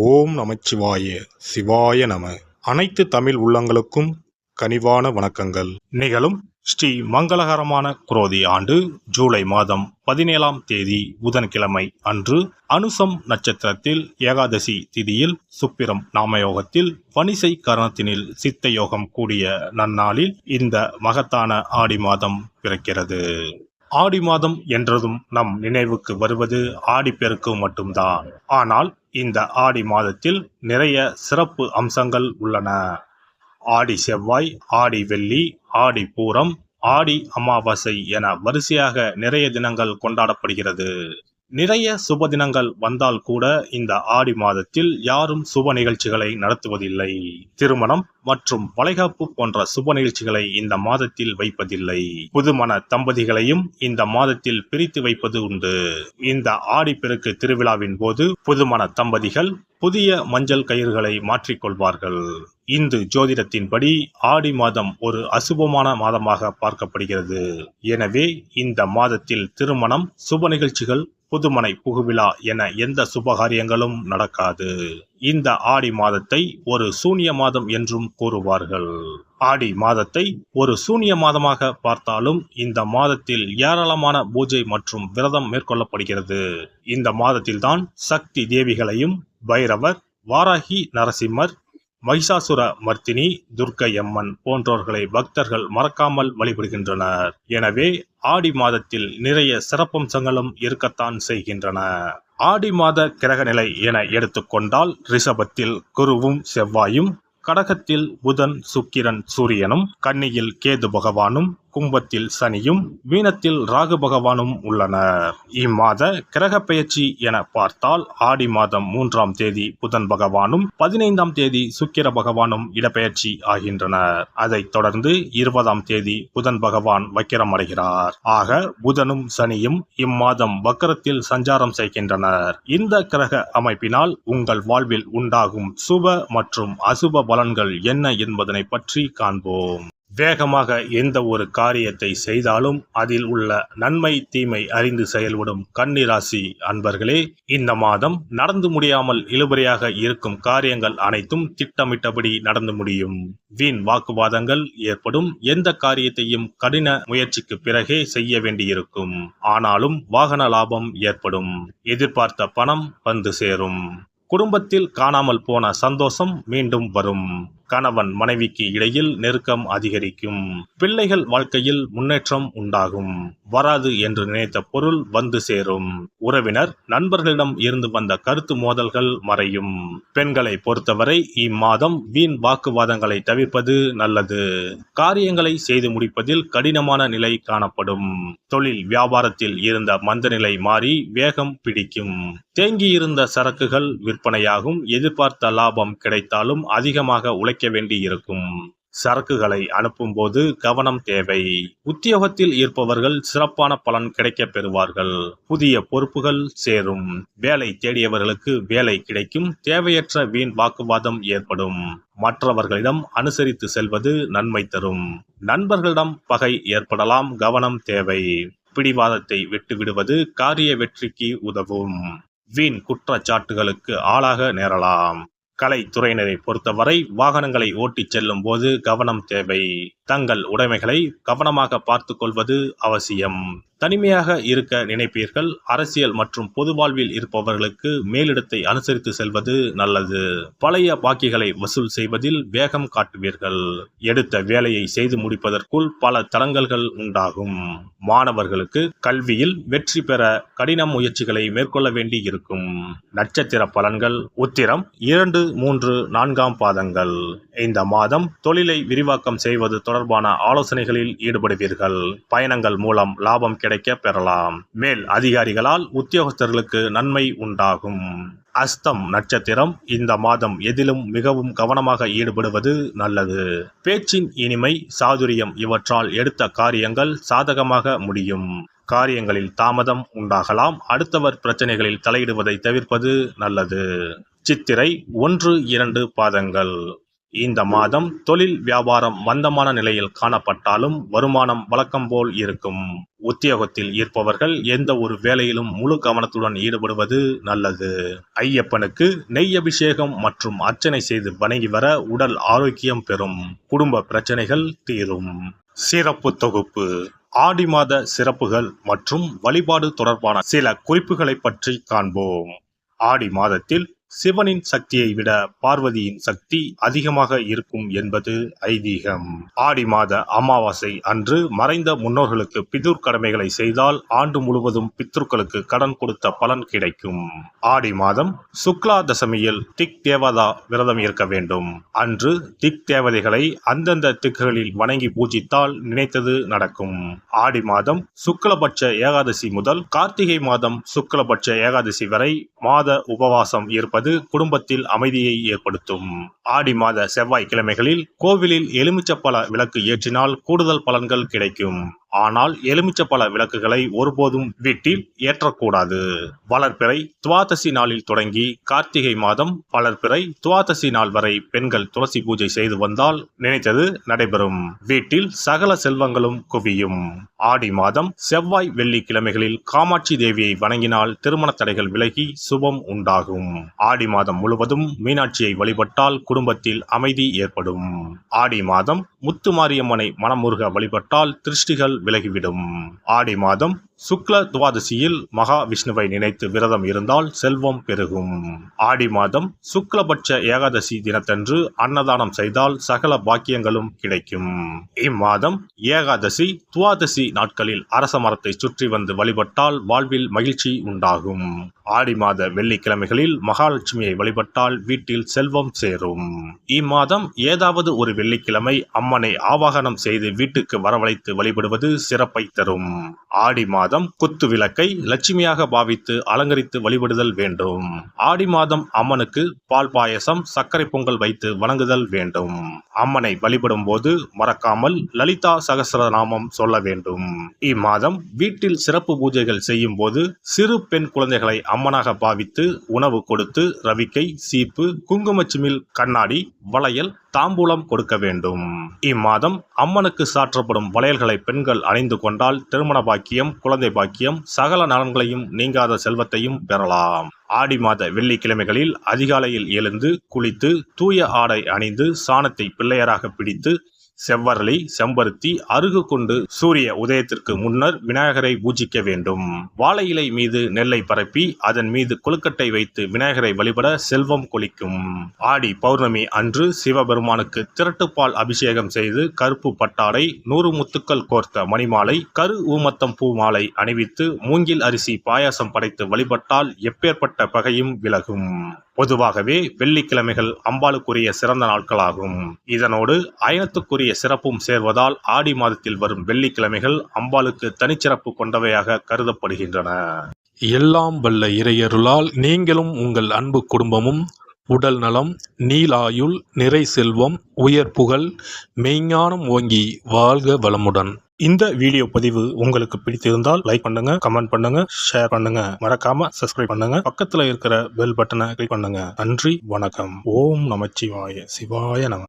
ஓம் நமச்சிவாய சிவாய நம. அனைத்து தமிழ் உள்ளங்களுக்கும் கனிவான வணக்கங்கள். நிகழும் ஸ்ரீ மங்களகரமான குரோதி ஆண்டு ஜூலை மாதம் 17ஆம் தேதி புதன்கிழமை அன்று அனுசம் நட்சத்திரத்தில் ஏகாதசி திதியில் சுப்பிரம் நாமயோகத்தில் வணிசை கரணத்தினில் சித்த யோகம் கூடிய நன்னாளில் இந்த மகத்தான ஆடி மாதம் பிறக்கிறது. ஆடி மாதம் என்றதும் நம் நினைவுக்கு வருவது ஆடிப்பெருக்கு மட்டும்தான். ஆனால் இந்த ஆடி மாதத்தில் நிறைய சிறப்பு அம்சங்கள் உள்ளன. ஆடி செவ்வாய், ஆடி வெள்ளி, ஆடி பூரம், ஆடி அமாவாசை என வரிசையாக நிறைய தினங்கள் கொண்டாடப்படுகிறது. நிறைய சுப தினங்கள் வந்தால் கூட இந்த ஆடி மாதத்தில் யாரும் சுப நிகழ்ச்சிகளை நடத்துவதில்லை. திருமணம் மற்றும் வளைகாப்பு போன்ற சுப நிகழ்ச்சிகளை இந்த மாதத்தில் வைப்பதில்லை. புதுமண தம்பதிகளையும் இந்த மாதத்தில் பிரித்து வைப்பது உண்டு. இந்த ஆடிப்பெருக்கு திருவிழாவின் போது புதுமண தம்பதிகள் புதிய மஞ்சள் கயிறுகளை மாற்றிக்கொள்வார்கள். இந்து ஜோதிடத்தின்படி ஆடி மாதம் ஒரு அசுபமான மாதமாக பார்க்கப்படுகிறது. எனவே இந்த மாதத்தில் திருமணம், சுப நிகழ்ச்சிகள், புதுமனை புகுவிழா என எந்த சுபகாரியங்களும் நடக்காது. இந்த ஆடி மாதத்தை ஒரு சூன்ய மாதம் என்றும் கூறுவார்கள். ஆடி மாதத்தை ஒரு சூன்ய மாதமாக பார்த்தாலும் இந்த மாதத்தில் ஏராளமான பூஜை மற்றும் விரதம் மேற்கொள்ளப்படுகிறது. இந்த மாதத்தில்தான் சக்தி தேவிகளையும் பைரவர், வாராகி, நரசிம்மர், மகிஷாசுர மர்த்தினி, துர்க்கை அம்மன் போன்றோர்களை பக்தர்கள் மறக்காமல் வழிபடுகின்றனர். எனவே ஆடி மாதத்தில் நிறைய சிறப்பம்சங்களும் இருக்கத்தான் செய்கின்றன. ஆடி மாத கிரகநிலை என எடுத்துக்கொண்டால் ரிஷபத்தில் குருவும் செவ்வாயும், கடகத்தில் புதன், சுக்கிரன், சூரியனும், கன்னியில் கேது பகவானும், கும்பத்தில் சனியும், மீனத்தில் ராகு பகவானும் உள்ளனர். இம்மாத கிரக பெயர்ச்சி என பார்த்தால் ஆடி மாதம் 3ஆம் தேதி புதன் பகவானும் 15ஆம் தேதி சுக்கிர பகவானும் இடப்பெயர்ச்சி ஆகின்றனர். அதைத் தொடர்ந்து 20ஆம் தேதி புதன் பகவான் வக்கிரம் அடைகிறார். ஆக புதனும் சனியும் இம்மாதம் வக்கரத்தில் சஞ்சாரம் செய்கின்றனர். இந்த கிரக அமைப்பினால் உங்கள் வாழ்வில் உண்டாகும் சுப மற்றும் அசுப பலன்கள் என்ன என்பதனை பற்றி காண்போம். வேகமாக எந்த ஒரு காரியத்தை செய்தாலும் அதில் உள்ள நன்மை தீமை அறிந்து செயல்படும் கன்னி ராசி அன்பர்களே, இந்த மாதம் நடந்து முடியாமல் இழுபறியாக இருக்கும் காரியங்கள் அனைத்தும் திட்டமிட்டபடி நடந்து முடியும். வீண் வாக்குவாதங்கள் ஏற்படும். எந்த காரியத்தையும் கடின முயற்சிக்கு பிறகே செய்ய வேண்டியிருக்கும். ஆனாலும் வாகன லாபம் ஏற்படும். எதிர்பார்த்த பணம் வந்து சேரும். குடும்பத்தில் காணாமல் போன சந்தோஷம் மீண்டும் வரும். கணவன் மனைவிக்கு இடையில் நெருக்கம் அதிகரிக்கும். பிள்ளைகள் வாழ்க்கையில் முன்னேற்றம் உண்டாகும். வராது என்று நினைத்த பொருள் வந்து சேரும். உறவினர், நண்பர்களிடம் இருந்து வந்த கருத்து மோதல்கள் மறையும். பெண்களை பொறுத்தவரை இம்மாதம் வீண் வாக்குவாதங்களை தவிர்ப்பது நல்லது. காரியங்களை செய்து முடிப்பதில் கடினமான நிலை காணப்படும். தொழில் வியாபாரத்தில் இருந்த மந்த நிலை மாறி வேகம் பிடிக்கும். தேங்கியிருந்த சரக்குகள் விற்பனையாகும். எதிர்பார்த்த லாபம் கிடைத்தாலும் அதிகமாக உழைக்க வேண்டி இருக்கும். சரக்குகளை அனுப்பும் போது கவனம் தேவை. உத்தியோகத்தில் இருப்பவர்கள் சிறப்பான பலன் கிடைக்க பெறுவார்கள். புதிய பொறுப்புகள் சேரும். வேலை தேடியவர்களுக்கு வேலை கிடைக்கும். தேவையற்ற வீண் வாக்குவாதம் ஏற்படும். மற்றவர்களிடம் அனுசரித்து செல்வது நன்மை தரும். நண்பர்களிடம் பகை ஏற்படலாம். கவனம் தேவை. பிடிவாதத்தை விட்டுவிடுவது காரிய வெற்றிக்கு உதவும். வீண் குற்றச்சாட்டுகளுக்கு ஆளாக நேரலாம். கலைத்துறையினரை பொறுத்தவரை வாகனங்களை ஓட்டிச் செல்லும் போது கவனம் தேவை. தங்கள் உடைமைகளை கவனமாக பார்த்து கொள்வது அவசியம். தனிமையாக இருக்க நினைப்பீர்கள். அரசியல் மற்றும் பொது வாழ்வில் இருப்பவர்களுக்கு மேலிடத்தை அனுசரித்து செல்வது நல்லது. பழைய பாக்கிகளை வசூல் செய்வதில் வேகம் காட்டுவீர்கள். எடுத்த வேலையை செய்து முடிப்பதற்குள் பல தடங்கல்கள் உண்டாகும். மாணவர்களுக்கு கல்வியில் வெற்றி பெற கடின முயற்சிகளை மேற்கொள்ள வேண்டி இருக்கும். நட்சத்திர பலன்கள். உத்திரம் 2, 3, 4ஆம் பாதங்கள். இந்த மாதம் தொழிலை விரிவாக்கம் செய்வது தொடர்பான ஆலோசனைகளில் ஈடுபடுவீர்கள். பயணங்கள் மூலம் லாபம் கிடைக்க பெறலாம். மேல் அதிகாரிகளால் உத்தியோகஸ்தர்களுக்கு நன்மை உண்டாகும். அஸ்தம் நட்சத்திரம். இந்த மாதம் எதிலும் மிகவும் கவனமாக ஈடுபடுவது நல்லது. பேச்சின் இனிமை, சாதுரியம் இவற்றால் எடுத்த காரியங்கள் சாதகமாக முடியும். காரியங்களில் தாமதம் உண்டாகலாம். அடுத்தவர் பிரச்சனைகளில் தலையிடுவதை தவிர்ப்பது நல்லது. சித்திரை 1, 2 பாதங்கள். இந்த மாதம் தொழில் வியாபாரம் மந்தமான நிலையில் காணப்பட்டாலும் வருமானம் வழக்கம் போல் இருக்கும். உத்தியோகத்தில் இருப்பவர்கள் எந்த ஒரு வேலையிலும் முழு கவனத்துடன் ஈடுபடுவது நல்லது. ஐயப்பனுக்கு நெய் அபிஷேகம் மற்றும் அர்ச்சனை செய்து வணங்கி வர உடல் ஆரோக்கியம் பெறும். குடும்ப பிரச்சனைகள் தீரும். சிறப்பு தொகுப்பு ஆடி மாத சிறப்புகள் மற்றும் வழிபாடு தொடர்பான சில குறிப்புகளை பற்றி காண்போம். ஆடி மாதத்தில் சிவனின் சக்தியை விட பார்வதியின் சக்தி அதிகமாக இருக்கும் என்பது ஐதீகம். ஆடி மாத அமாவாசை அன்று மறைந்த முன்னோர்களுக்கு பிதுர் கடமைகளை செய்தால் ஆண்டு முழுவதும் பித்ருக்களுக்கு கடன் கொடுத்த பலன் கிடைக்கும். ஆடி மாதம் சுக்லா தசமியில் திக் தேவதா விரதம் இருக்க வேண்டும். அன்று திக் தேவதைகளை அந்தந்த திக்குகளில் வணங்கி பூஜித்தால் நினைத்தது நடக்கும். ஆடி மாதம் சுக்லபட்ச ஏகாதசி முதல் கார்த்திகை மாதம் சுக்லபட்ச ஏகாதசி வரை மாத உபவாசம் இருப்பது குடும்பத்தில் அமைதியை ஏற்படுத்தும். ஆடி மாத செவ்வாய்க்கிழமைகளில் கோவிலில் எலுமிச்சப்பழ விளக்கு ஏற்றினால் கூடுதல் பலன்கள் கிடைக்கும். ஆனால் எலுமிச்சப்பழ விளக்குகளை ஒருபோதும் வீட்டில் ஏற்றக்கூடாது. வளர்பிறை துவாதசி நாளில் தொடங்கி கார்த்திகை மாதம் வளர்பிறை துவாதசி நாள் வரை பெண்கள் துளசி பூஜை செய்து வந்தால் நினைத்தது நடைபெறும். வீட்டில் சகல செல்வங்களும் குவியும். ஆடி மாதம் செவ்வாய் வெள்ளிக்கிழமைகளில் காமாட்சி தேவியை வணங்கினால் திருமண தடைகள் விலகி சுபம் உண்டாகும். ஆடி மாதம் முழுவதும் மீனாட்சியை வழிபட்டால் குடும்பத்தில் அமைதி ஏற்படும். ஆடி மாதம் முத்துமாரியம்மனை மனமுருக வழிபட்டால் திருஷ்டிகள் விலகிவிடும். ஆடி மாதம் சுக்ல துவாதசியில் மகா விஷ்ணுவை நினைத்து விரதம் இருந்தால் செல்வம் பெருகும். ஆடி மாதம் சுக்லபட்ச ஏகாதசி தினத்தன்று அன்னதானம் செய்தால் சகல பாக்கியங்களும் கிடைக்கும். இம்மாதம் ஏகாதசி துவாதசி நாட்களில் அரச மரத்தை சுற்றி வந்து வழிபட்டால் வாழ்வில் மகிழ்ச்சி உண்டாகும். ஆடி மாத வெள்ளிக்கிழமைகளில் மகாலட்சுமியை வழிபட்டால் வீட்டில் செல்வம் சேரும். இம்மாதம் ஏதாவது ஒரு வெள்ளிக்கிழமை அம்மனை ஆவாகனம் செய்து வீட்டுக்கு வரவழைத்து வழிபடுவது சிறப்பை தரும். ஆடி மாதம் குத்து விளக்கை லட்சுமியாக பாவித்து அலங்கரித்து வழிபடுதல் வேண்டும். ஆடி மாதம் அம்மனுக்கு பால் பாயசம் சர்க்கரை பொங்கல் வைத்து வணங்குதல் வேண்டும். அம்மனை வழிபடும் போது மறக்காமல் லலிதா சகஸ்ரநாமம் சொல்ல வேண்டும். இம்மாதம் வீட்டில் சிறப்பு பூஜைகள் செய்யும் போது சிறு பெண் குழந்தைகளை அம்மனாக பாவித்து உணவு கொடுத்து ரவிக்கை சீப்பு குங்குமச்சிமிழ் கண்ணாடி வளையல் தாம்பூலம் கொடுக்க வேண்டும். இம்மாதம் அம்மனுக்கு சாற்றப்படும் வளையல்களை பெண்கள் அணிந்து கொண்டால் திருமண பாக்கியம் குழந்தை பாக்கியம் சகல நலன்களையும் நீங்காத செல்வத்தையும் பெறலாம். ஆடி மாத வெள்ளிக்கிழமைகளில் அதிகாலையில் எழுந்து குளித்து தூய ஆடை அணிந்து சாணத்தை பிள்ளையராக பிடித்து செவ்வரளி செம்பருத்தி அருகு கொண்டு சூரிய உதயத்திற்கு முன்னர் விநாயகரை பூஜிக்க வேண்டும். வாழை இலை மீது நெல்லை பரப்பி அதன் மீது கொழுக்கட்டை வைத்து விநாயகரை வழிபட செல்வம் கொளிக்கும். ஆடி பௌர்ணமி அன்று சிவபெருமானுக்கு திரட்டுப்பால் அபிஷேகம் செய்து கருப்பு பட்டாடை 100 முத்துக்கள் கோர்த்த மணிமாலை கரு ஊமத்தம் பூ மாலை அணிவித்து மூங்கில் அரிசி பாயாசம் படைத்து வழிபட்டால் எப்பேற்பட்ட பகையும் விலகும். பொதுவாகவே வெள்ளிக்கிழமைகள் அம்பாளுக்குரிய சிறந்த நாட்களாகும். இதனோடு அயனத்துக்குரிய சிறப்பும் சேர்வதால் ஆடி மாதத்தில் வரும் வெள்ளிக்கிழமைகள் அம்பாளுக்கு தனிச்சிறப்பு கொண்டவையாக கருதப்படுகின்றன. எல்லாம் வல்ல இறையருளால் நீங்களும் உங்கள் அன்பு குடும்பமும் உடல் நலம் நீலாயுள் நிறை செல்வம் உயர் புகழ் மெய்ஞானம் ஓங்கி வாழ்க வளமுடன். இந்த வீடியோ பதிவு உங்களுக்கு பிடித்திருந்தால் லைக் பண்ணுங்க, கமெண்ட் பண்ணுங்க, ஷேர் பண்ணுங்க, மறக்காம சப்ஸ்கிரைப் பண்ணுங்க, பக்கத்துல இருக்கிற பெல் பட்டனை கிளிக் பண்ணுங்க. நன்றி, வணக்கம். ஓம் நமச்சிவாய. சிவாய நம.